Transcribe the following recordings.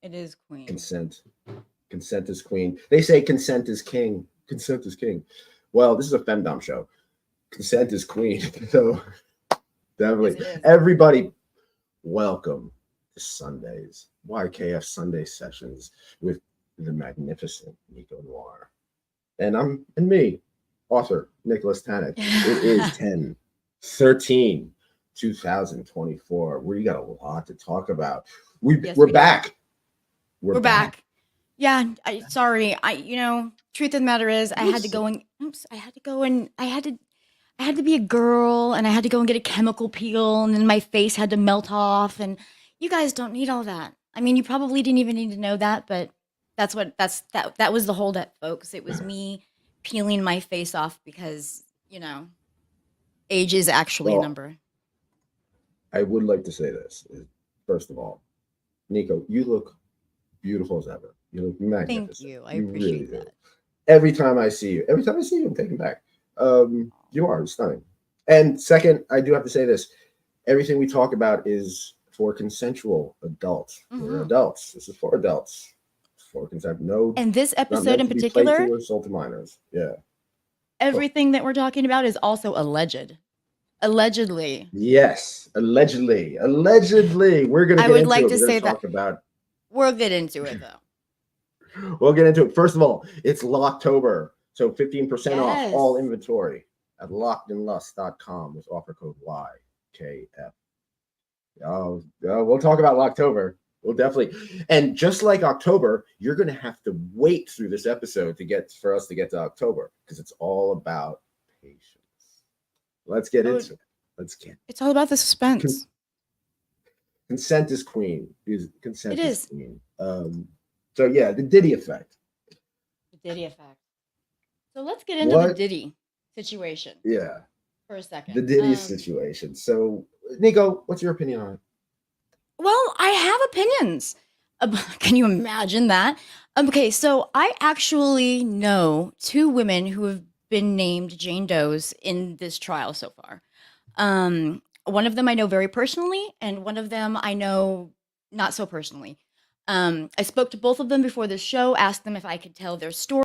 It is Queen. Consent. Consent is queen. They say consent is king. Consent is king. Well, this is a femdom show. Consent is queen. So Yes, definitely, it is. everybody, welcome to Sundays, YKF Sunday sessions with the magnificent Nicco Noire, and me, author Nicholas Tanek. It is 10/13, 2024. We got a lot to talk about. Yes, We're we do. back. We're We're back. back. Yeah, sorry. Truth of the matter is I had to Listen, go and oops, I had to go and I had to be a girl and I had to go and get a chemical peel and then my face had to melt off and you guys don't need all that. I mean, you probably didn't even need to know that, but that was the holdup, folks. It was me peeling my face off because, age is actually a well, number. I would like to say this. First of all, Nico, you look beautiful as ever. You look Thank magnificent. you. I You really appreciate do. that. Every time I see you, I'm taken back. You are stunning. And second, I do have to say this: everything we talk about is for consensual adults. We're Mhm. adults. This is for adults. It's for consent. No, And this not episode meant in to be played to particular, or sold to minors. Yeah. Oh, everything that we're talking about is also alleged. Allegedly. yes. Allegedly. Allegedly. We're gonna I get would into like it. to We're gonna say that talk about. we'll get into it though. We'll get into it. First of all, it's Locktober. So 15% off all Yes. inventory at lockedandlust.com with offer code YKF. We'll talk about Locktober. We'll definitely. And just like October, you're going to have to wait through this episode to get for us to get to October because it's all about patience. Let's get Oh, into it. Let's get it's all about the con- suspense. consent is queen. It Consent is is. queen. So yeah, the Diddy effect. The Diddy effect. So let's get into the What? Diddy situation Yeah, for a the second. Diddy situation. So, Nico, what's your opinion on it? Well, I have opinions. Can you imagine that? Okay, so I actually know two women who have been named Jane Does in this trial so far. One of them I know very personally, and one of them I know not so personally. I spoke to both of them before this show, asked them if I could tell their stories,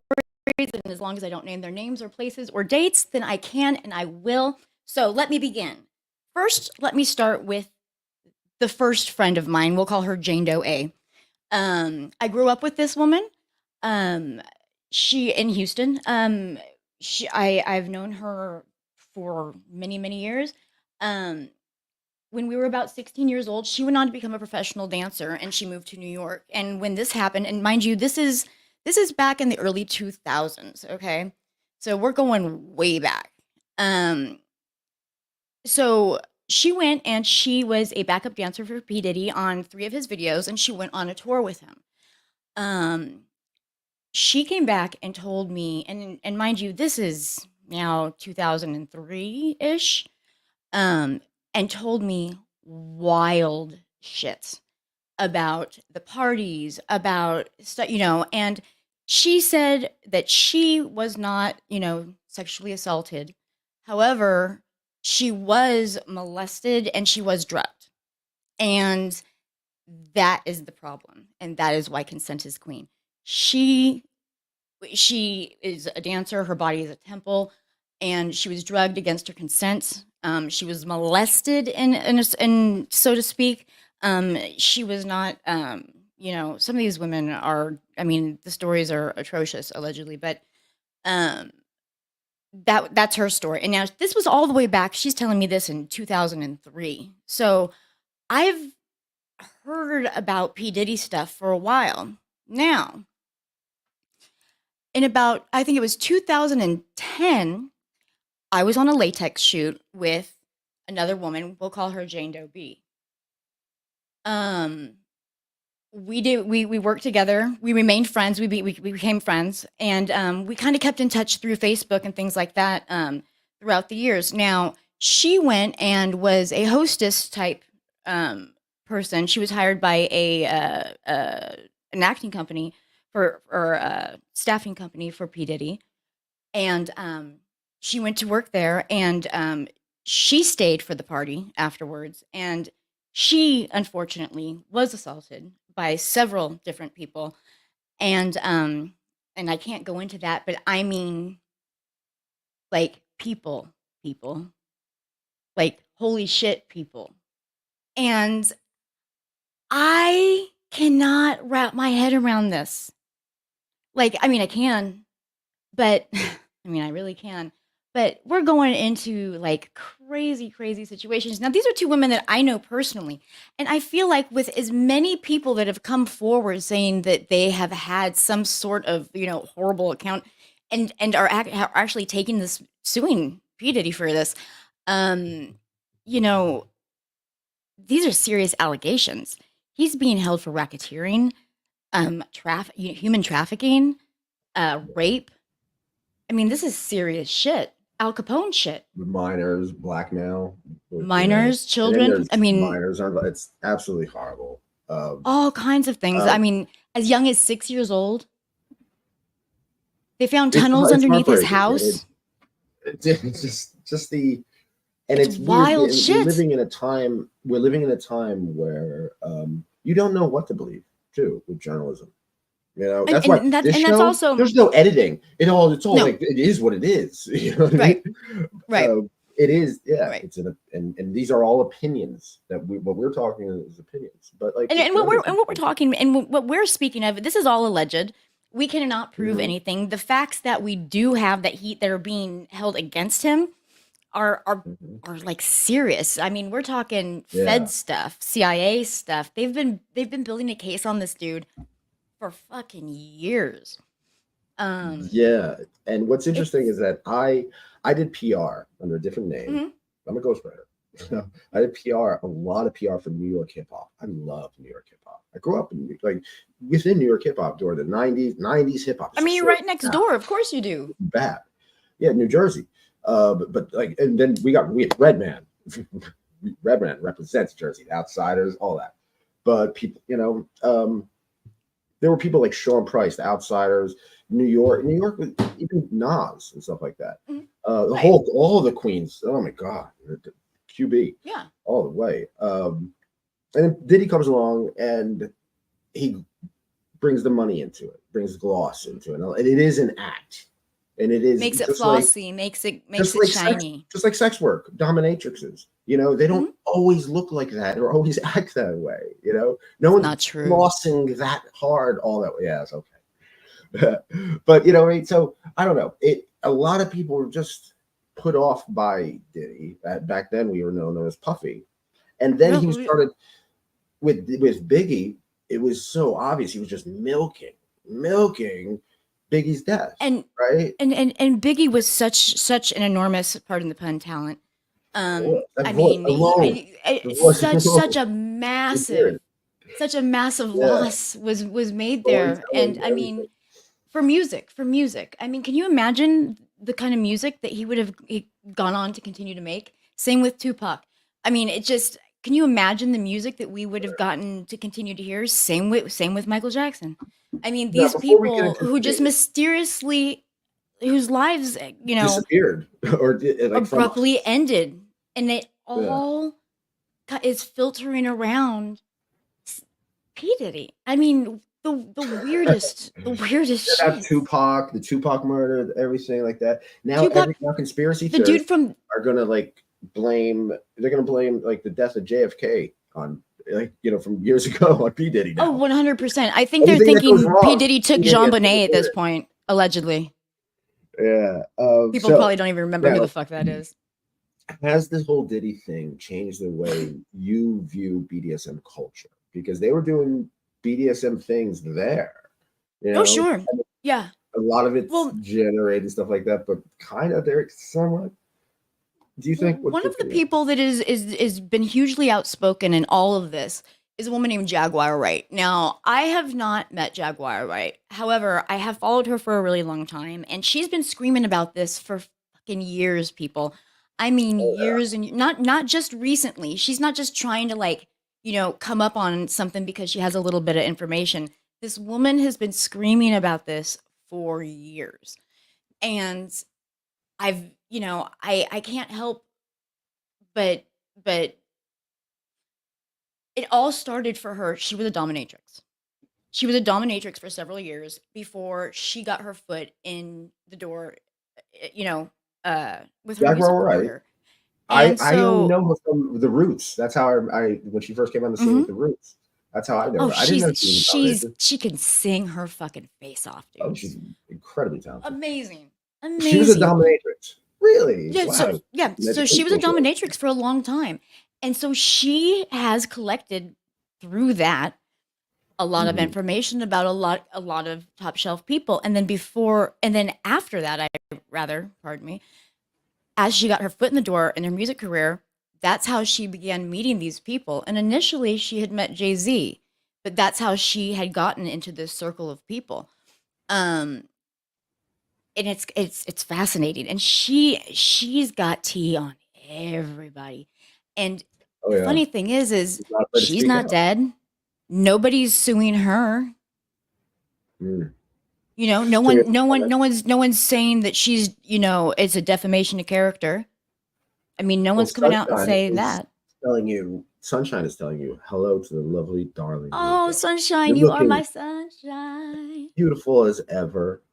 and as long as I don't name their names or places or dates, then I can and I will. So let me begin. First, let me start with the first friend of mine. We'll call her Jane Doe A. I grew up with this woman. Um, she in Houston. I've known her for many many years. Um, when we were about 16 years old, she went on to become a professional dancer, and she moved to New York. And when this happened, and mind you, this is back in the early 2000s. Okay, so we're going way back. Um, so she went and she was a backup dancer for P Diddy on three of his videos, and she went on a tour with him. Um, she came back and told me, and mind you, this is now 2003 ish, um, and told me wild shit about the parties, about stuff, and she said that she was not, sexually assaulted. However, she was molested and she was drugged. And that is the problem. And that is why consent is queen. She she is a dancer, her body is a temple, and she was drugged against her consent. She was molested, in so to speak. She was not. Some of these women are. I mean, the stories are atrocious, allegedly, but um, that's her story. And now this was all the way back. She's telling me this in 2003. So I've heard about P Diddy stuff for a while now. In about, I think it was 2010, I was on a latex shoot with another woman. We'll call her Jane Doe B. Um, we worked together. We remained friends. We became friends, and we kind of kept in touch through Facebook and things like that throughout the years. Now she went and was a hostess type um, person. She was hired by an acting company or a staffing company for P Diddy, and she went to work there, and she stayed for the party afterwards, and She unfortunately was assaulted by several different people, and I can't go into that, but I mean, like, people, like, holy shit, people. And I cannot wrap my head around this. Like, I mean, I can, but I mean, I really can. But we're going into like crazy, crazy situations. Now, these are two women that I know personally. And I feel like with as many people that have come forward saying that they have had some sort of, horrible account and are actually taking this, suing P. Diddy for this, um, you know, these are serious allegations. He's being held for racketeering, human trafficking, rape. I mean, this is serious shit. Al Capone shit. Minors, blackmail, Minors, and then children. there's I mean, minors. It's absolutely horrible. all kinds of things. I Um, mean, as young as 6 years old, they found it's tunnels it's underneath his heartbreaking. house. It's just the and It's it's weird. wild We're shit. living in a time. We're living in a time where you don't know what to believe too with journalism. And That's why this that's show, also there's no editing. It's all no, like it is what it is. You know what I right, mean? right, It is, yeah. right. And these are all opinions what we're talking is opinions. But like with And what we're journalism, talking and what we're speaking of, this is all alleged. We cannot prove mhm, anything. The facts that we do have that are being held against him are are mhm, are like serious. I mean, we're talking yeah, Fed stuff, CIA stuff. They've been building a case on this dude for fucking years. Um, yeah. And what's interesting it's is that I did PR under a different name. mhm, I'm a ghostwriter. I did PR, a lot of PR for New York hip hop. I love New York hip hop. I grew up in like within New York hip hop during the 90s. 90s hip hop I is mean, you're so right next door. Of course you do. bad. Yeah, New Jersey. But like, and then we had Redman. Redman represents Jersey, the Outsiders, all that. But people, there were people like Sean Price, the Outsiders, New York, even Nas and stuff like that. Mhm, The right. whole, all the Queens. Oh my God, QB Yeah. all the way. And then Diddy comes along and he brings the money into it, brings gloss into it, and it is an act, and it is Makes it flossy, makes just it like sex, shiny. just like sex work, dominatrixes. They don't Mhm. always look like that or always act that way. No It's one's not true. flossing that hard all that way. Yeah, it's okay. But right, so I don't know. A lot of people were just put off by Diddy. Back then we were known as Puffy, and then he Real, started with Biggie. It was so obvious he was just milking Biggie's death, and right? and Biggie was such an enormous, pardon the pun, talent. That I voice mean, alone, the voice such alone, a is weird. massive Yeah, loss was made there. And storytelling, I everything. mean, for music, I mean, can you imagine the kind of music that he gone on to continue to make? Same with Tupac. I mean, it just can you imagine the music that we would have gotten to continue to hear? Same with Michael Jackson. I mean, Now, these before we get people into who just Biggie, mysteriously whose lives, disappeared or like from abruptly us. ended, and it Yeah. all is filtering around P Diddy. I mean, the weirdest About shit. Tupac, the Tupac murder, everything like that. Tupac, Now conspiracy the theorists dude from are gonna like they're gonna blame like the death of JFK on like from years ago on P Diddy oh, now. 100%. I think they're Anything that goes thinking P wrong, Diddy took P Diddy Jean has to Bonnet at report this point, allegedly. it. Yeah. People So probably don't even remember who now, the fuck that is. has this whole Diddy thing changed the way you view BDSM culture? Because they were doing BDSM things there, you Oh, know. sure. Yeah. A lot of it's Well, generated stuff like that, but kind of they're somewhat. Do you think? What's one your of the opinion? people that is been hugely outspoken in all of this is a woman named Jaguar Wright. Now, I have not met Jaguar Wright. However, I have followed her for a really long time, and she's been screaming about this for fucking years, people. I mean, Oh, years, and not just recently. She's not just trying to like, come up on something because she has a little bit of information. This woman has been screaming about this for years. And I can't help but but it all started for her. She was a dominatrix. She was a dominatrix for several years before she got her foot in the door, you know, with her Jack music right. career. And I only so, know her from the Roots. That's how I when she first came on the scene with mhm. the Roots. That's how I know Oh, her. I didn't know she was a dominatrix. she can sing her fucking face off, Oh, dude. she's incredibly talented. Amazing. She was a Amazing. dominatrix. Really? Yeah, Wow. so she was a Educational show. dominatrix for a long time. And so she has collected through that a lot of Mhm. information about a lot of top shelf people. And then after that, pardon me, as she got her foot in the door in her music career, that's how she began meeting these people. And initially she had met Jay-Z, but that's how she had gotten into this circle of people. Um and it's fascinating, and she's got tea on everybody. And Oh the yeah. funny thing is She's not afraid to she's speak not out. dead. Nobody's suing her. Mm. You know, So you have no one's saying that she's, it's a defamation of character. I mean, no well, one's coming out and saying that. Sunshine is telling you hello to the lovely, darling Oh, Nico. sunshine, You're you are looking my sunshine. beautiful as ever.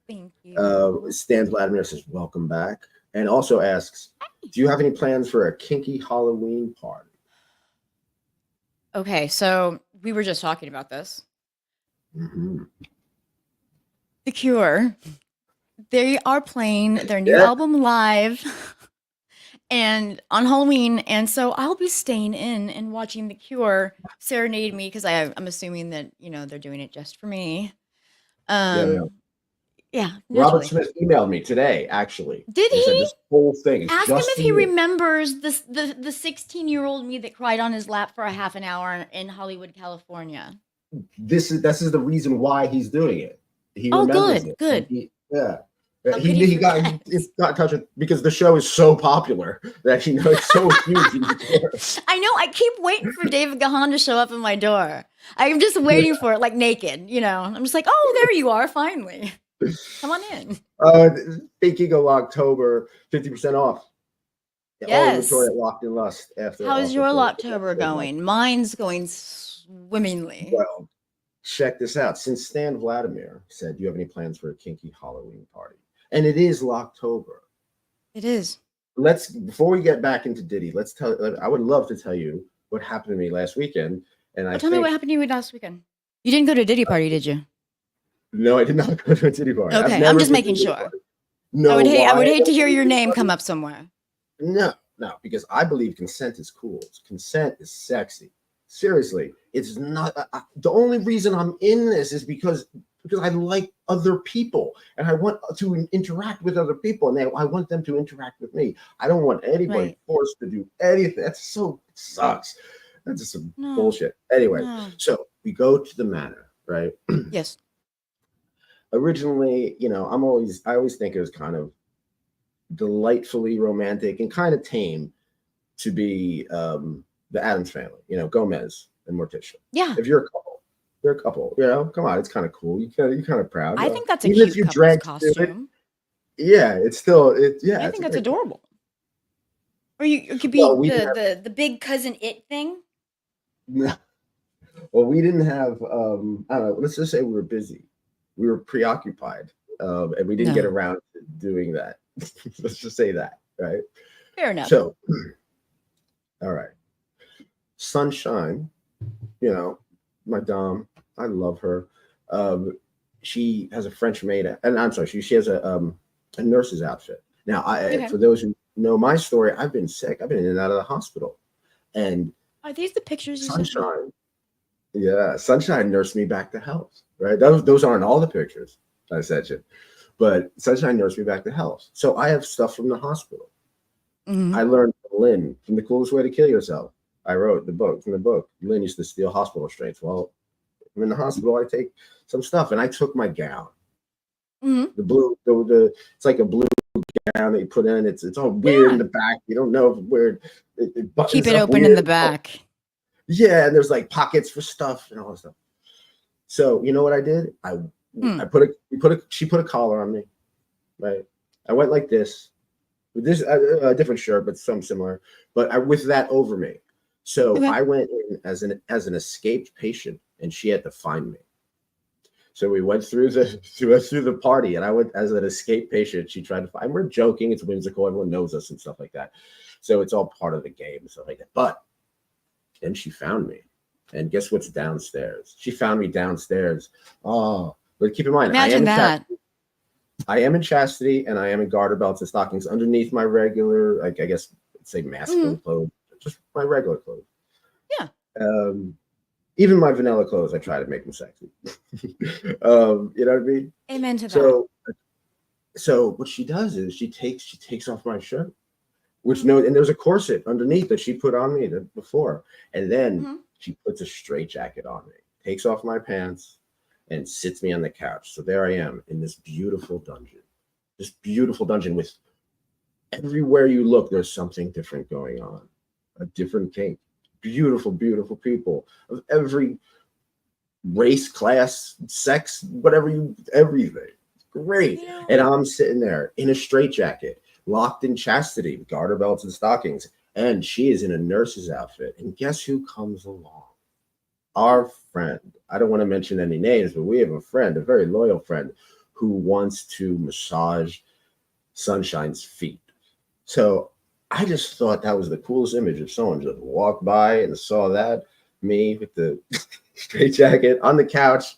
Thank you. Stan Vladimir says, welcome back. And also asks, do you have any plans for a kinky Halloween party? Okay, so we were just talking about this. Mm-hmm. The Cure. They are playing their new Yeah. album live and on Halloween, and so I'll be staying in and watching The Cure serenade me because I'm assuming that they're doing it just for me. Yeah. Yeah, Robert naturally. Smith emailed me today, actually. Did He said he? this whole thing is Ask him just if for he you. remembers the 16-year-old me that cried on his lap for a half an hour in Hollywood, California. This is the reason why he's doing it. He Oh, remembers good, it. good. How could He got forget? in touch with because the show is so popular that it's so huge. I know. I keep waiting for David Gahan to show up in my door. I'm just waiting for it, like naked. I'm just like, oh, there you are, finally. Come on in. Speaking of Locktober, 50% off. All inventory Yes. at Locked in Lust after How's offer your for Locktober going? Mine's going swimmingly. well, check this out. Since Stan Vladimir said, do you have any plans for a kinky Halloween party? And it is Locktober. It is. Before we get back into Diddy, I would love to tell you what happened to me last weekend. And Tell me what happened to you last weekend. You didn't go to a Diddy party, did you? No, I did not go to a Diddy party. Okay, I'm just making sure. No, I would hate to hear your name come up somewhere. No, because I believe consent is cool. Consent is sexy. Seriously, it's not. The only reason I'm in this is because I like other people and I want to interact with other people, and I want them to interact with me. I don't want anybody forced to do anything. It sucks. That's just some bullshit. Anyway, so we go to the manor, right? Yes. Originally, I always think it was kind of delightfully romantic and kind of tame to be the Addams family, Gomez and Morticia. Yeah. If you're a couple, come on, it's kind of cool. You're kind of proud. I think that's a even cute if you couple's it, costume. yeah, it's still I think that's adorable. Or it could be the big cousin it thing. No. Well, we didn't have I don't know, let's just say we were busy. We were preoccupied. And we didn't get around to doing that. Let's just say that, right? Fair enough. So, all right. Sunshine, my Dom, I love her. She has a French maid, and I'm sorry, she has a nurse's outfit. Now, for those who know my story, I've been sick. I've been in and out of the hospital. And are these the pictures you sent me? Yeah, Sunshine nursed me back to health, right? Those aren't all the pictures I sent you, but Sunshine nursed me back to health. So I have stuff from the hospital. Mm-hmm. I learned from Lynn, from The Coolest Way to Kill Yourself. I wrote from the book. Lynn used to steal hospital strains. Well, I'm in the hospital. I take some stuff, and I took my gown. Mm-hmm. The blue, it's like a blue gown that you put in. It's all weird in the back. You don't know if it's weird. Keep it open in the back. Yeah, and there's like pockets for stuff and all that stuff. So you know what I did? She put a collar on me, right? I went like this with this a different shirt, but some similar. But with that over me. So Okay. I went in as an escaped patient, and she had to find me. So we went through the party, and I went as an escape patient. She tried to find. We're joking; it's whimsical. Everyone knows us and stuff like that. So it's all part of the game and stuff like that. But then she found me, and guess what's downstairs? She found me downstairs. Oh, but keep in mind, Imagine that. I am in chastity, and I am in garter belts and stockings underneath my regular, like I guess, say Hmm. masculine clothes, just my regular clothes. Yeah. Um, Even my vanilla clothes, I try to make them sexy. You know what I mean? Amen to that. So, so what she does is she takes off my shirt, which Hmm. no, and there's a corset underneath that she put on me before, and then Hmm. she puts a straight jacket on me, takes off my pants, and sits me on the couch. So there I am in this beautiful dungeon with everywhere you look, there's something different going on, a different kink. Beautiful, beautiful people of every race, class, sex, everything. Great. You know, And I'm sitting there in a straitjacket, locked in chastity, with garter belts and stockings. And she is in a nurse's outfit. And guess who comes along? Our friend. I don't want to mention any names, but we have a friend, a very loyal friend, who wants to massage Sunshine's feet. So I just thought that was the coolest image. If someone just walked by and saw that, me with the straight jacket on the couch,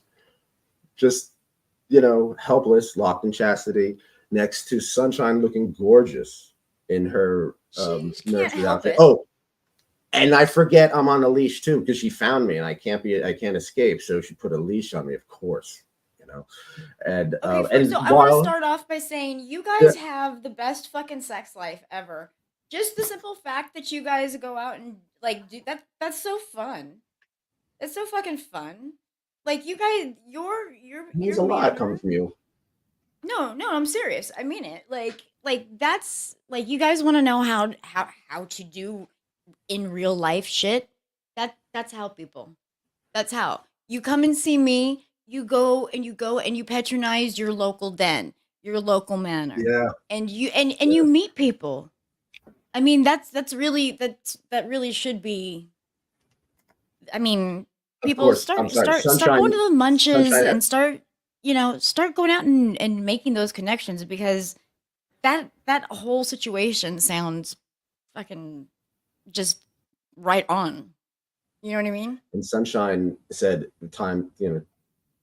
just, helpless, locked in chastity, next to Sunshine looking gorgeous in her she can't nurse's help outfit. it. Oh, and I forget I'm on a leash too because she found me and I can't escape. So she put a leash on me, of course, you know. And Okay, and so I want to while start off by saying you yeah, guys have the best fucking sex life ever. Just the simple fact that you guys go out and like do that's so fun. It's so fucking fun. Like you guys means your a lot manner. coming from you. No, I'm serious. I mean it. Like that's like you guys want to know how to do in real life shit. That's how people. That's how. You come and see me, you go and you patronize your local den, your local manor. Yeah, And you meet people. I mean, that really should be. I mean, of people course. start I'm sorry. start going to the munches Sunshine. and start going out and making those connections because that whole situation sounds fucking just right on. You know what I mean? And Sunshine said the time,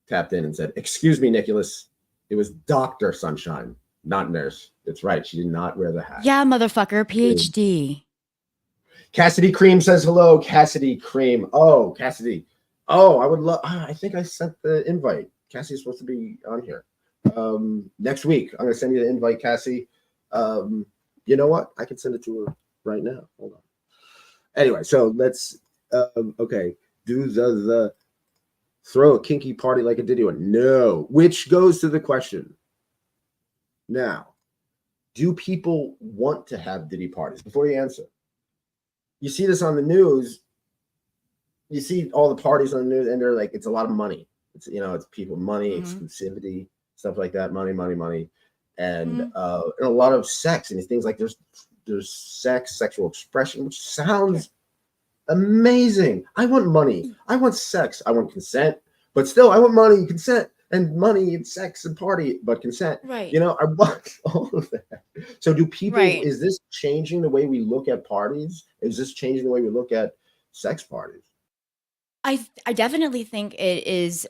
tapped in and said, "Excuse me, Nicholas. It was Doctor Sunshine, not nurse. It's right. She did not wear the hat." Yeah, motherfucker, PhD. Cassidy Cream says hello. Cassidy Cream. Oh, Cassidy. Oh, I would love. I think I sent the invite. Cassie's supposed to be on here next week. I'm gonna send you the invite, Cassie. Um, you know what? I can send it to her right now. Hold on. Anyway, so let's. Okay, do the throw a kinky party like a Diddy one? No. Which goes to the question. Now, do people want to have Diddy parties? Before you answer, you see this on the news. You see all the parties on the news, and they're like, it's a lot of money. It's people, money, Mhm. exclusivity, stuff like that. Money, money, money, and Mhm. and a lot of sex and things like there's sex, sexual expression, which Sure. sounds amazing. I want money. I want sex. I want consent. But still, I want money and sex and party, but consent. Right. I want all of that. So, Right. is this changing the way we look at parties? Is this changing the way we look at sex parties? I definitely think it is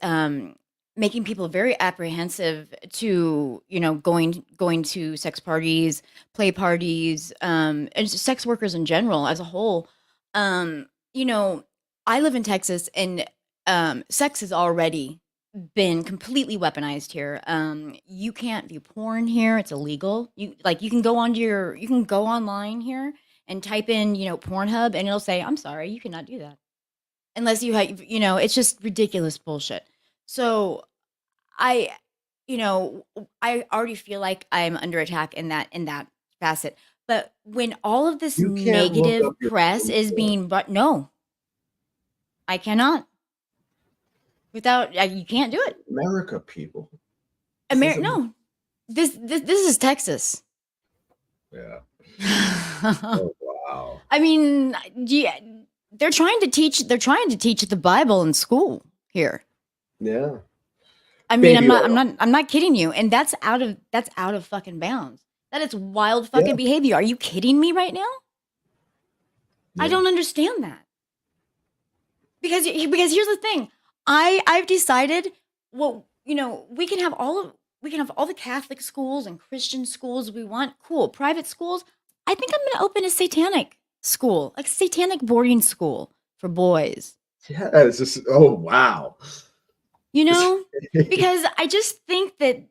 making people very apprehensive to going to sex parties, play parties, and just sex workers in general as a whole. Um, you know, I live in Texas, and sex has already been completely weaponized here. You can't view porn here; it's illegal. You can go online here and type in Pornhub, and it'll say, "I'm sorry, you cannot do that." Unless it's just ridiculous bullshit. So I, I already feel like I'm under attack in that facet. But when all of this You can't look negative up your press own is porn. being brought, no, I cannot. Without you can't do it. America, people. This is a No, this is Texas. yeah. I Oh wow. mean, yeah. they're trying to teach the Bible in school here. Yeah. I mean, Baby oil. I'm not kidding you. And that's out of fucking bounds. That is wild Yeah. fucking behavior. Are you kidding me right now? I Yeah. don't understand that. Because here's the thing. I've decided, well, we can have all the Catholic schools and Christian schools we want. Cool. Private schools. I think I'm going to open a satanic school, like satanic boarding school for boys. Yeah. It's just, oh, wow. Because I just think that,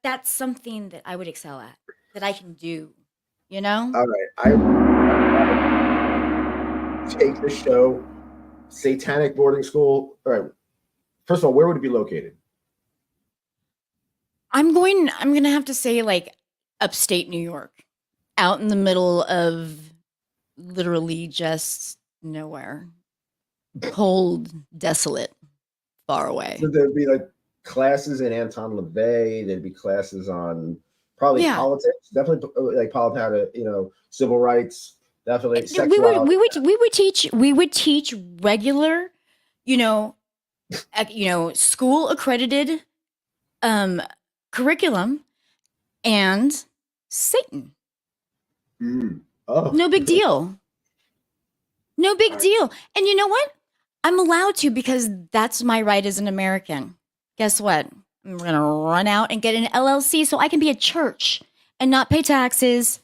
that's something that I would excel at, that I can do, All right. I take the show, satanic boarding school. All right. First of all, where would it be located? I'm going to have to say like upstate New York, out in the middle of literally just nowhere. Cold, desolate, far away. So there'd be like classes in Anton LaVey. There'd be classes on probably Yeah. politics, definitely like politics, civil rights, definitely We sexuality. we would teach regular, school accredited curriculum and Satan. Oh, No big deal. No big deal. And you know what? I'm allowed to, because that's my right as an American. Guess what? I'm going to run out and get an LLC so I can be a church and not pay taxes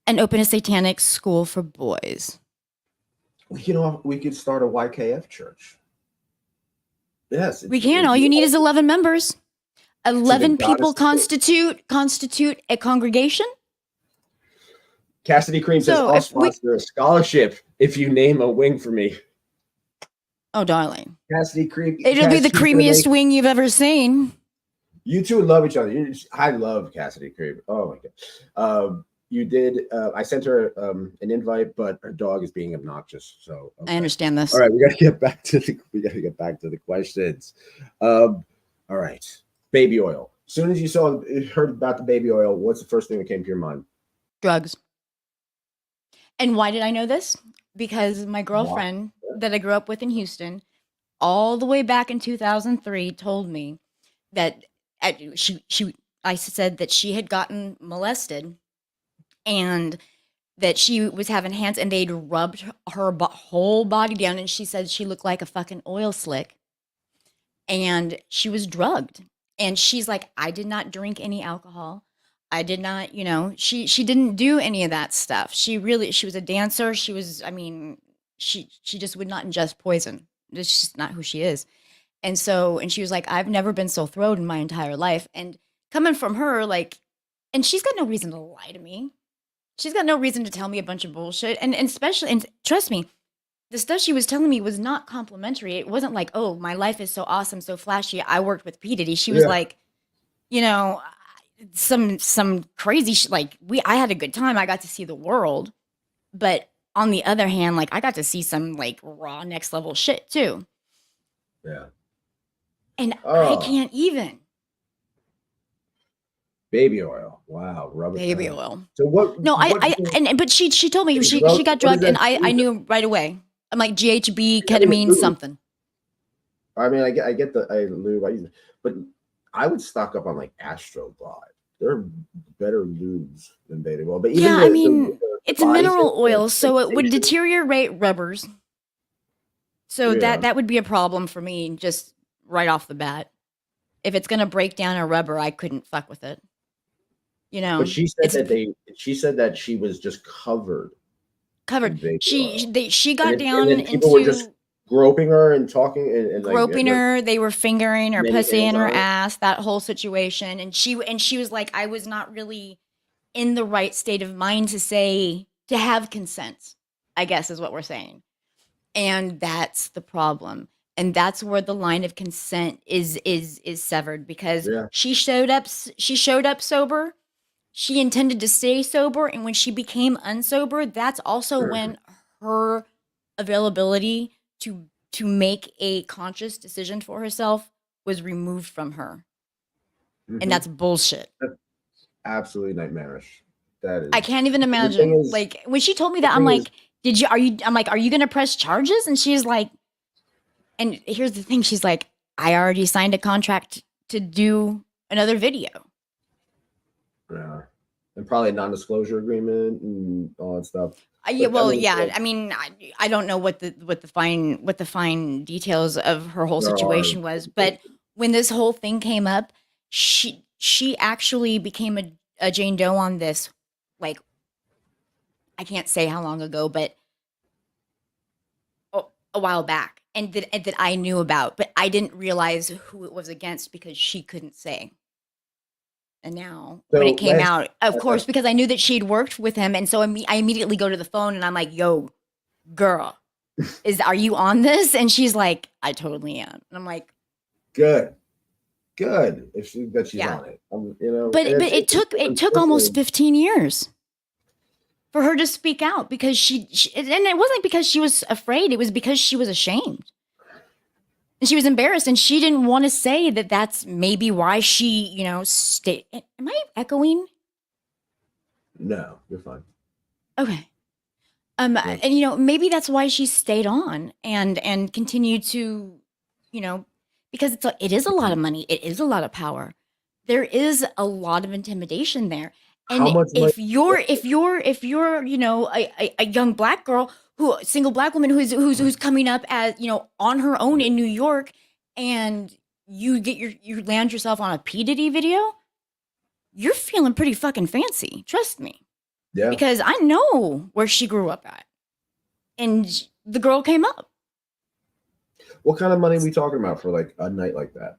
and open a satanic school for boys. we could start a YKF church. Yes, We can. All you need is 11 members. 11 people constitute a congregation. Cassidy Cream says, I'll sponsor a scholarship if you name a wing for me. Oh, darling. Cassidy Cream. It'll be the creamiest wing you've ever seen. You two love each other. I love Cassidy Cream. Oh, my God. You did. I sent her an invite, but her dog is being obnoxious. So okay. I understand this. All right, we got to get back to the questions. All right, baby oil. As soon as you heard about the baby oil, what's the first thing that came to your mind? Drugs. And why did I know this? Because my girlfriend that I grew up with in Houston, all the way back in 2003, told me that I said that she had gotten molested, and that she was having hands, and they'd rubbed her whole body down, and she said she looked like a fucking oil slick, and she was drugged. And she's like, I did not drink any alcohol. I did not, she didn't do any of that stuff. She was a dancer. She just would not ingest poison. It's just not who she is. And she was like, I've never been so thrilled in my entire life. And coming from her, like, and she's got no reason to lie to me. She's got no reason to tell me a bunch of bullshit. And especially, and trust me, the stuff she was telling me was not complimentary. It wasn't like, oh, my life is so awesome, so flashy. I worked with P. Diddy. She was like, some crazy like I had a good time. I got to see the world. But on the other hand, like, I got to see some like raw next level shit too. Yeah. And I can't even. Baby oil. Wow. Baby oil. So what? No, but she told me she got drugged, and I knew right away. I'm like, GHB, ketamine, something. I mean, I get the lube, but I would stock up on like Astro Glide. They're better lubes than baby oil. But even it's mineral oil, so it would deteriorate rubbers. So that would be a problem for me, just right off the bat. If it's gonna break down a rubber, I couldn't fuck with it. But she said that she was just covered. She got down and people were just groping her and talking and groping her. They were fingering her pussy and her ass, that whole situation. And she was like, I was not really in the right state of mind to have consent, I guess is what we're saying. And that's the problem. And that's where the line of consent is severed, because she showed up sober. She intended to stay sober, and when she became unsober, that's also when her availability to make a conscious decision for herself was removed from her. Mm-hmm. And that's bullshit. That's absolutely nightmarish. That is. I can't even imagine. Like, when she told me that, I'm like, I'm like, are you going to press charges? And she's like, and here's the thing. She's like, I already signed a contract to do another video. Yeah. And probably a non-disclosure agreement and all that stuff. Yeah, But, well, yeah. I mean, I don't know what the fine details of her whole there are, situation was, but when this whole thing came up, she actually became a Jane Doe on this, like, I can't say how long ago, but a while back, and that I knew about, but I didn't realize who it was against because she couldn't say. And now, when it so came out, of course, because I knew that she'd worked with him, and so I immediately go to the phone and I'm like, "Yo, girl, are you on this?" And she's like, "I totally am." And I'm like, good. If she's Yeah. on it, you know. but And it took almost 15 years for her to speak out because she and it wasn't because she was afraid, it was because she was ashamed. And she was embarrassed, and she didn't want to say that that's maybe why she, stayed. Am I echoing? No, you're fine. Okay. Yeah. And maybe that's why she stayed on and continued to, because it is a lot of money, it is a lot of power, there is a lot of intimidation there. How And much if money? you're a young black girl, single black woman who's coming up as on her own in New York, and you land yourself on a P Diddy video, you're feeling pretty fucking fancy, trust me, Yeah. because I know where she grew up at, and the girl came up. What kind of money are we talking about for like a night like that?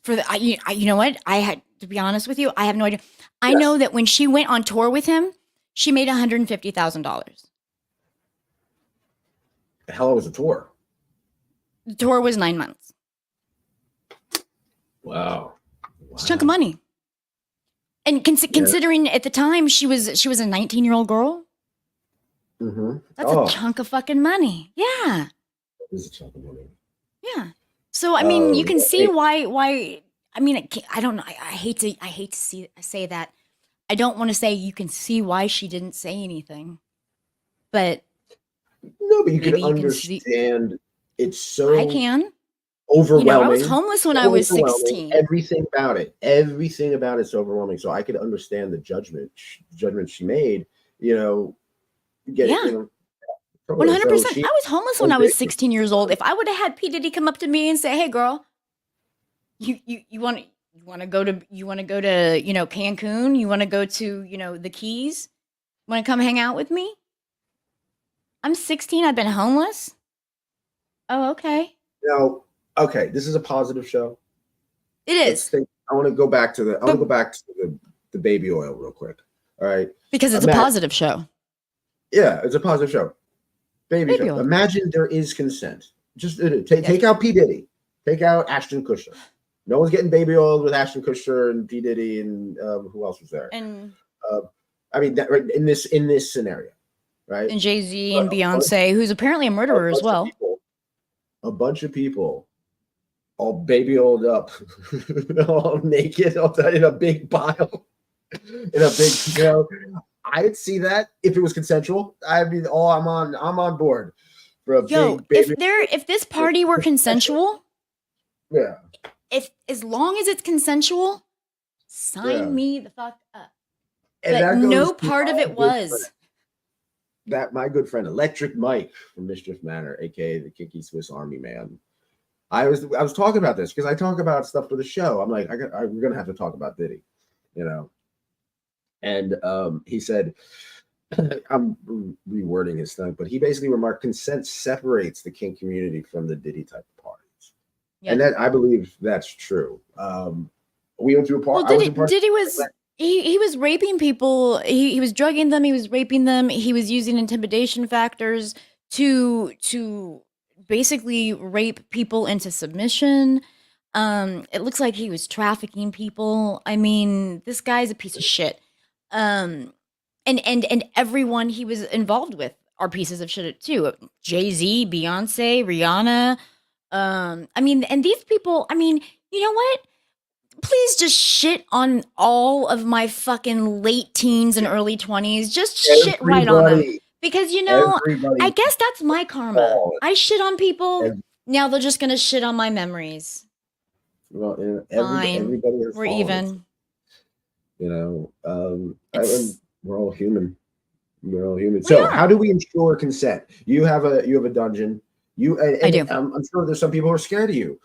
For you know what? I had to be honest with you. I have no idea. I know that when she went on tour with him, she made $150,000. How long was the tour? The tour was 9 months. Wow. It's a chunk of money. And considering at the time she was a 19-year-old girl, that's a chunk of fucking money. Yeah. It is a chunk of money. Yeah. So I mean, you can see why. I mean, I don't know. I hate to say that. I don't want to say you can see why she didn't say anything, but no, but you can understand. It's so I can. Overwhelming. I was homeless when I was 16. Everything about it's overwhelming. So I could understand the judgment she made. 100%. I was homeless when I was 16 years old. If I would have had P Diddy come up to me and say, "Hey, girl, you want to go to Cancun? You want to go to the Keys? Want to come hang out with me?" I'm 16. I've been homeless. Oh, okay. Now, okay, this is a positive show. It is. I want to go back to the baby oil real quick. All right, because it's a positive show. Yeah, it's a positive show. Baby show. Imagine there is consent. Just take out P Diddy. Take out Ashton Kutcher. No one's getting baby oiled with Ashton Kutcher and P Diddy and who else was there? And I mean, in this scenario, right? And Jay-Z and Beyonce, who's apparently a murderer as well. A bunch of people, all baby oiled up, all naked, all in a big pile, in a big, I'd see that if it was consensual. I'd be, I'm on board for a big baby. If this party were consensual, yeah. As long as it's consensual, sign me the fuck up. And but no part of it was. That my good friend Electric Mike from Mischief Manor, aka the Kinky Swiss Army Man. I was talking about this because I talk about stuff for the show. I'm like, we're gonna have to talk about Diddy, And he said, I'm rewording his thing, but he basically remarked, consent separates the kink community from the Diddy type of parties. Yep. And that I believe that's true. We went through a part. Well, Diddy was he was raping people. He was drugging them. He was raping them. He was using intimidation factors to basically rape people into submission. It looks like he was trafficking people. I mean, this guy's a piece of shit. And everyone he was involved with are pieces of shit too. Jay-Z, Beyonce, Rihanna. I mean, and these people, I mean, you know what? please just shit on all of my fucking late teens and early 20s. Just shit right on them. Everybody, Because, I everybody guess that's my karma. fallen. I shit on people. Ev- Now they're just going to shit on my memories. Well, Fine. everybody has We're fallen. even. It's, We're all human. We're all human. we So, are. how do we ensure consent? You have a dungeon. I do. I'm sure there's some people who are scared of you.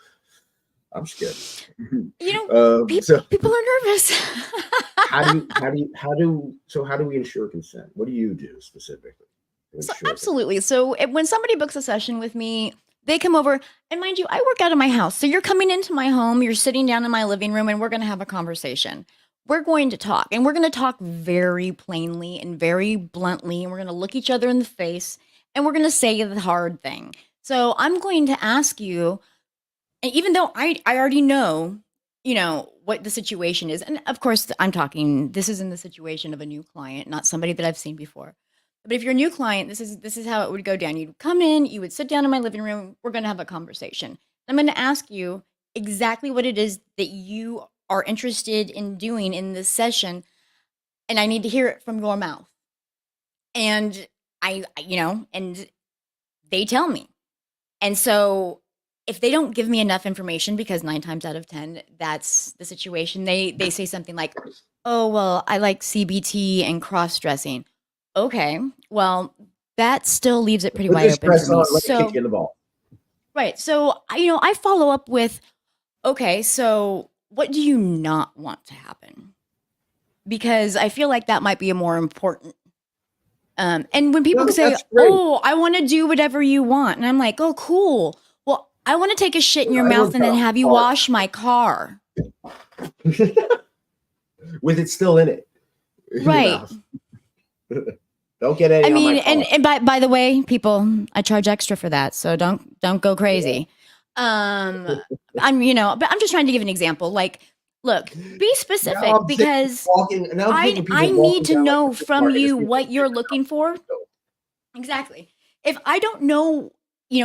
I'm scared. So People are nervous. how do we ensure consent? What do you do specifically to So ensure absolutely. So when somebody books a session with me, they come over, and mind you, I work out of my house. So you're coming into my home, you're sitting down in my living room, and we're going to have a conversation. We're going to talk, and we're going to talk very plainly and very bluntly, and we're going to look each other in the face, and we're going to say the hard thing. So I'm going to ask you, and even though I already know, what the situation is, and of course this is in the situation of a new client, not somebody that I've seen before. But if you're a new client, this is how it would go down. You'd come in, you would sit down in my living room, we're gonna have a conversation. I'm gonna ask you exactly what it is that you are interested in doing in this session, and I need to hear it from your mouth. And and they tell me. And so if they don't give me enough information, because 9 times out of 10, that's the situation, they say something like, "Oh, well, I like CBT and cross-dressing." Okay, well, that still leaves it pretty Put wide this open for dress on. me. Let me kick So you in the ball. right, so, I follow up with, "Okay, so what do you not want to happen?" Because I feel like that might be a more important, and when people No, say, that's great. "Oh, I wanna do whatever you want," and I'm like, "Oh, cool. Well, I wanna take a shit in your mouth Everyone's and got then a have you heart wash my car." with it still in it in your Right. mouth. Don't get any I on my mean, car. and by the way, people, I charge extra for that, so don't go crazy. But I'm just trying to give an example. Like, look, be specific, Now I'm thinking because walking. Now I'm thinking I people need walking to down like know the from park and you just being like, what you're looking for. Exactly. If I don't know,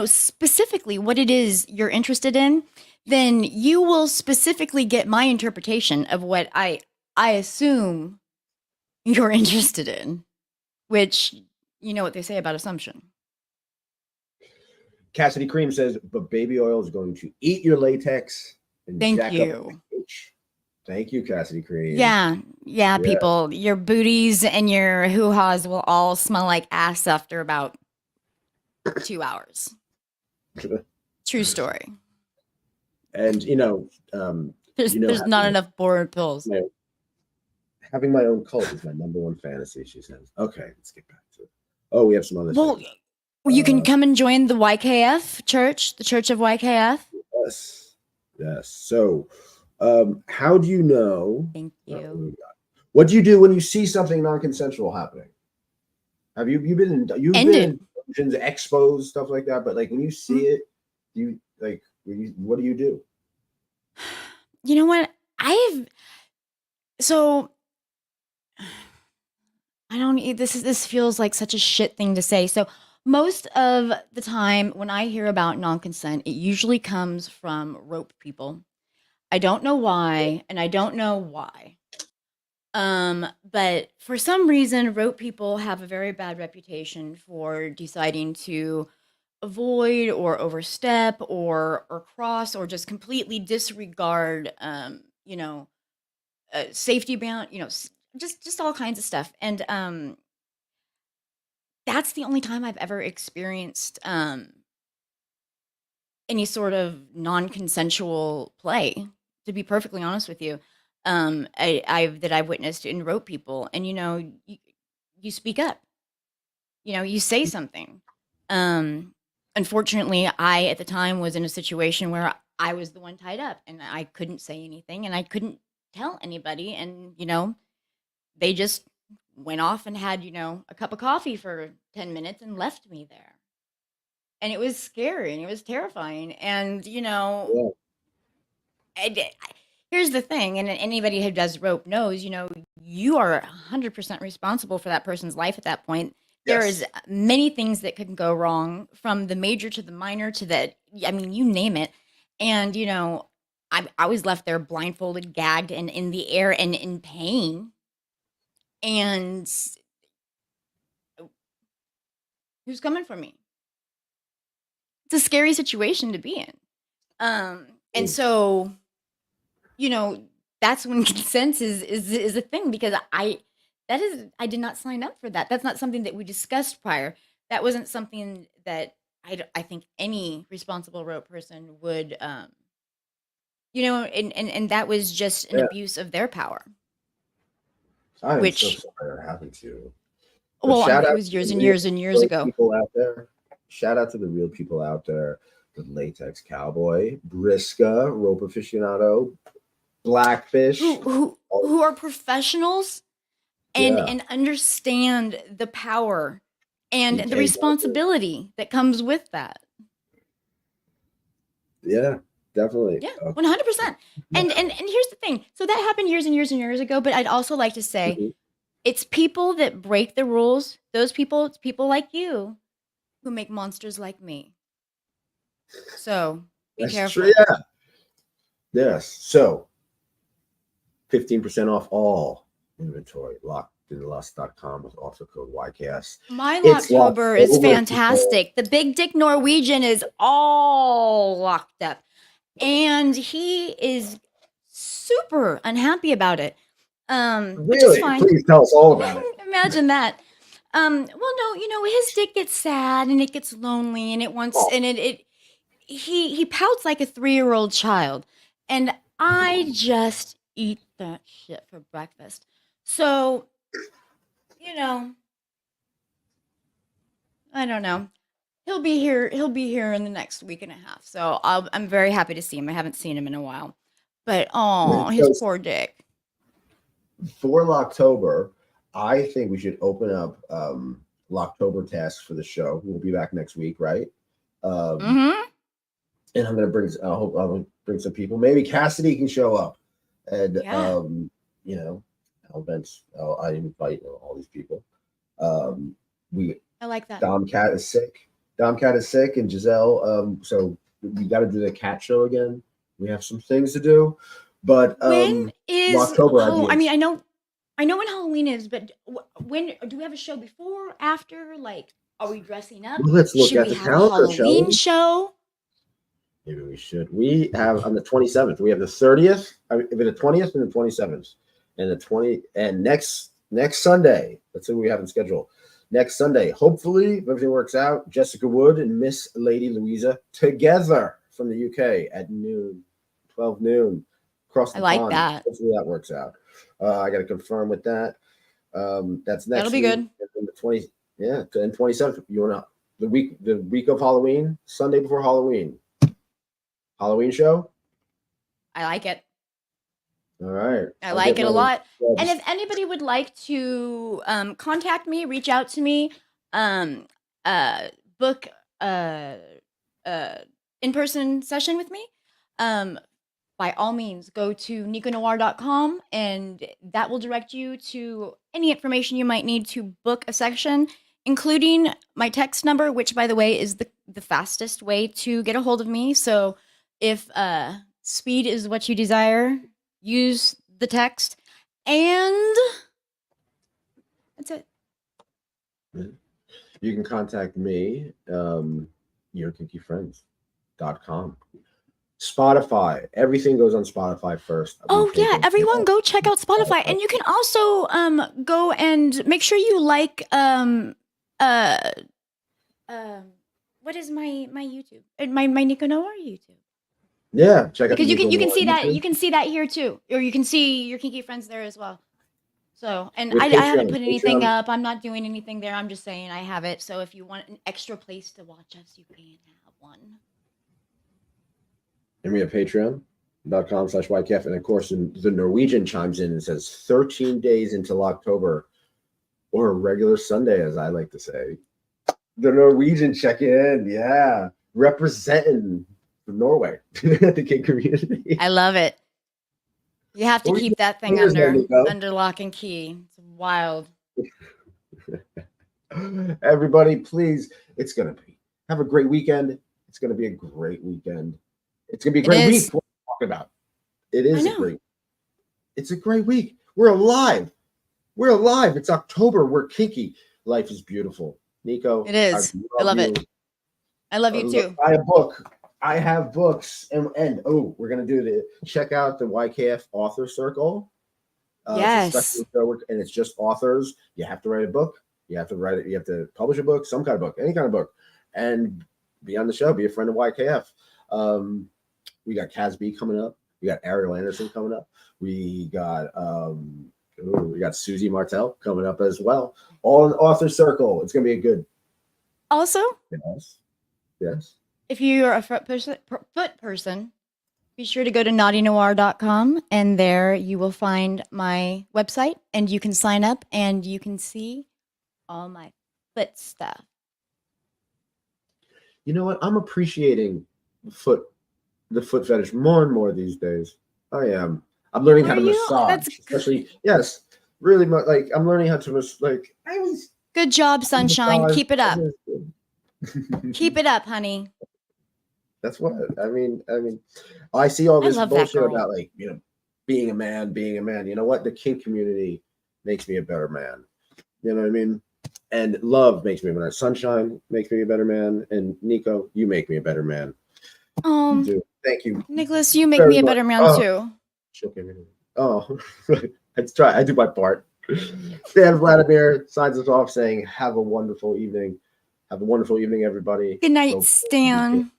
specifically what it is you're interested in, then you will specifically get my interpretation of what I assume you're interested in, which you know what they say about assumption. Cassidy Cream says, but baby oil is going to eat your latex and Thank jack up your you. pH. Thank you, Cassidy Cream. Yeah, yeah, Yeah. people, your booties and your hoo-haws will all smell like ass after about 2 hours. True story. And There's not enough board pills. having my own cult is my number one fantasy, she says. Okay, let's get back to it. Oh, we have some other Well, things. you can come and join the YKF church, the Church of YKF. Yes. So, how do you know? Thank you. What do you do when you see something non-consensual happening? Have you been in dungeons, expos, stuff like that? But like when you see it, what do you do? You know what? So I don't this feels like such a shit thing to say. So most of the time when I hear about non-consent, it usually comes from rope people. I don't know why, and I don't know why. But for some reason, rope people have a very bad reputation for deciding to avoid or overstep or cross or just completely disregard, safety bound, just all kinds of stuff. And that's the only time I've ever experienced any sort of non-consensual play. To be perfectly honest with you, I've witnessed in rope people, and you speak up, you say something. Um, Unfortunately, I at the time was in a situation where I was the one tied up, and I couldn't say anything, and I couldn't tell anybody, and they just went off and had a cup of coffee for 10 minutes and left me there, and it was scary and it was terrifying, and Yeah. here's the thing, and anybody who does rope knows, you are 100% responsible for that person's life at that point. There Yes. is many things that could go wrong, from the major to the minor to the, I mean, you name it. And, I was left there blindfolded, gagged, and in the air and in pain. And who's coming for me? It's a scary situation to be in. And so, you know, that's when consent is a thing, because I did not sign up for that. That's not something that we discussed prior. That wasn't something that I think any responsible rope person would, and that was just an Yeah. abuse of their power. I am so Which, sorry that happened to you. But well, I mean, shout it out was to years the and real, years and years ago. people out there. Shout out to the real people out there. The Latex Cowboy, Briska, Rope Aficionado, Blackfish. Who are professionals Yeah. and understand the power and the BK. responsibility that comes with that. Yeah, definitely. Yeah, 100%. And here's the thing. So that happened years and years and years ago, but I'd also like to say Mhm. it's people that break the rules. Those people, it's people like you who make monsters like me. So be That's careful. true. Yeah. Yes. So 15% off all inventory. Lockdinlust.com with offer code YKS. My It's Locktober is Locktober, fantastic. The big dick Norwegian is all locked up. And he is super unhappy about it. Which is Really? fine. Please tell us all about it. Imagine that. Well, no, his dick gets sad and it gets lonely and it wants and he pouts like a 3-year-old child. And I just eat that shit for breakfast. So, I don't know. He'll be here in the next week and a half. So I'm very happy to see him. I haven't seen him in a while. But his poor dick. For Locktober, I think we should open up Locktober tasks for the show. We'll be back next week, right? And I'm gonna bring. I hope I'll bring some people. Maybe Cassidy can show up, and events. I invite all these people. I like that. Domcat is sick. Domcat is sick, and Giselle. So we got to do the cat show again. We have some things to do, but when is Locktober? I mean, I know when Halloween is, but when do we have a show before, after? Like, are we dressing up? Well, let's look Should at we the have a calendar, Halloween show? Maybe we should. We have on the 27th. We have the 30th. I mean, the 20th and the 27th, and the 20 and next Sunday. Let's see what we have in schedule. Next Sunday, hopefully, if everything works out, Jessica Wood and Miss Lady Louisa together from the UK at noon, 12 noon, across the I like pond. that. Hopefully that works out. I got to confirm with that. That's next. That'll be week. good. And the 20, yeah, and 27th. You want to the week of Halloween, Sunday before Halloween. Halloween show? I like it. All right. I like it a lot. And if anybody would like to contact me, reach out to me, book in-person session with me, by all means, go to NiccoNoire.com and that will direct you to any information you might need to book a section, including my text number, which, by the way, is the fastest way to get a hold of me. So if speed is what you desire, use the text, and that's it. You can contact me, yourkinkyfriends.com. Spotify. Everything goes on Spotify first. Oh yeah, everyone go check out Spotify. And you can also go and make sure you like what is my YouTube? My Nicco Noire YouTube. Yeah, check out because you can see that you can see that here too, or you can see your kinky friends there as well. So, and I haven't put anything up. I'm not doing anything there. I'm just saying I have it. So if you want an extra place to watch us, you can have one. And we have patreon.com/YKF. And of course, the Norwegian chimes in and says 13 days into Locktober, or a regular Sunday, as I like to say. The Norwegian checking in. Yeah. Representing Norway, the kink community. I love it. You have to keep that thing under lock and key. It's wild. Everybody, please. It's gonna have a great weekend. It's gonna be a great weekend. It's gonna be a great week. What are we talking about? It I is a know. great. It's a great week. We're alive. We're alive. It's October. We're kinky. Life is beautiful. Nico, It I is. I love love you. it. I love you too. Buy a book. I have books, and oh, we're gonna do the check out the YKF Author Circle. It's a Yes. special show, and it's just authors. You have to write a book. You have to write it. You have to publish a book, some kind of book, any kind of book, and be on the show. Be a friend of YKF. We got Casby coming up. We got Ariel Anderson coming up. We got Susie Martel coming up as well. All in Author Circle. It's gonna be a good. Also, Yes. Yes. if you're a foot person, be sure to go to naughtynoir.com, and there you will find my website, and you can sign up and you can see all my foot stuff. You know what? I'm appreciating the foot fetish more and more these days. I am. I'm learning how Are to you? massage, That's especially yes, really much. Like I'm learning how to like I was good job, Sunshine. massage. Keep it up. Keep it up, honey. That's what I see all I this love that bullshit girl. about like being a man, being a man. You know what? The kink community makes me a better man. You know what I mean? And love makes me a better. Sunshine makes me a better man. And Nico, you make me a better man. You do. Thank you, Nicholas, you make very me a much. better man Oh, too. she'll give me. Oh, let's try. I do my part. Stan Vladimir signs us off saying, "Have a wonderful evening. Have a wonderful evening, everybody. Good night, Go Stan.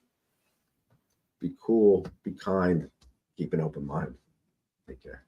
be cool, be kind, keep an open mind. Take care."